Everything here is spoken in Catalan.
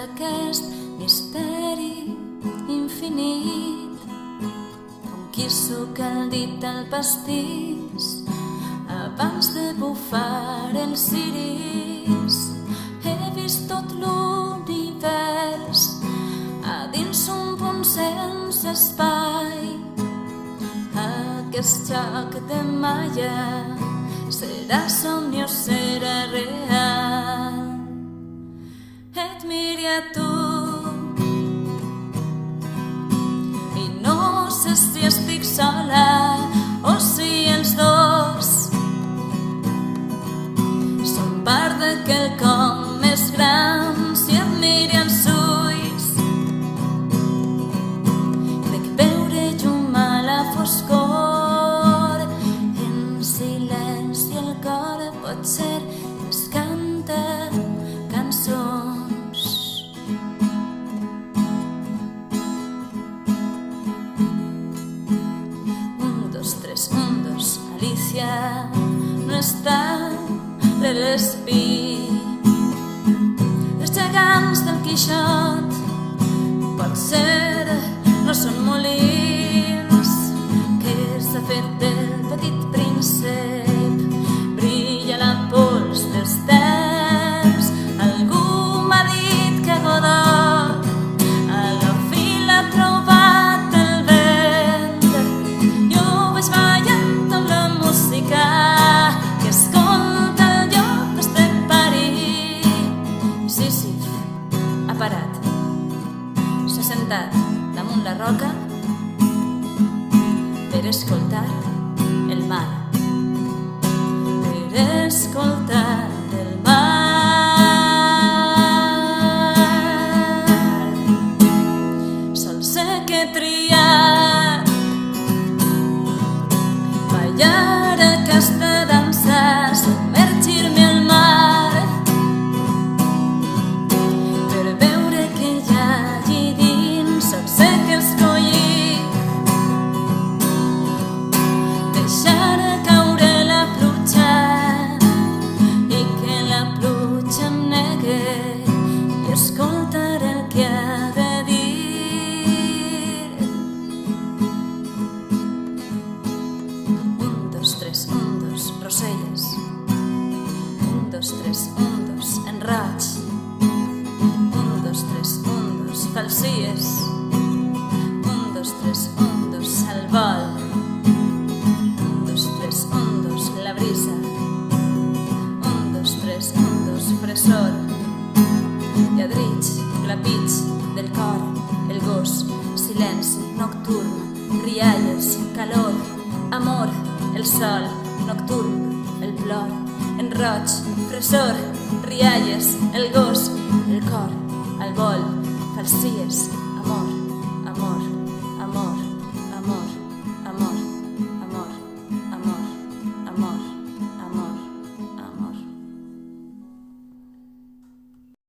d'aquest misteri infinit. Conquisto que el dit al pastís abans de bufar els ciris. He vist tot l'univers a dins un punt sense espai. Aquest joc de malla serà somni o serà real. Et miro a tu i no sé si estic sola o si els dos som part de quelcom més gran. Si et miro als ulls crec veure llum a la foscor. En silenci el cor potser ens canta cançons. Un, dos, tres, un, dos. Alicia no està de l'espí. Els gegants del Quixot potser no són molins. Què s'ha fet del petit príncep? Brilla la pols dels temps. Algú m'ha dit que Godot a la fi l'ha trobat el vent. Jo vaig ballant amb la música que escolta el llop de París. I Sísif ha parat, s'ha sentat damunt la roca per escoltar el mar. Per escoltar el mar. Sol sé que triar ballar aquesta dansa, submergir-me al mar per veure què hi ha allí dins. Sol sé que escollir deixar caure la pluja i que la pluja em negue i escoltar el que ha de dir. Un, dos, tres, un, dos, Roselles. Un, dos, tres, un, dos, en raig. Un, dos, tres, un, dos, falsies. Un, dos, tres, un, dos, al vol. Un, dos, tres, un, dos, la brisa. Un, dos, tres, un, dos, fresor. Lladrits, clapits del cor, el gos, silenci nocturn, rialles, calor, amor, el sol nocturn, el plor, en roig, fresor, rialles, el gos, el cor, al vol, falsies, amor.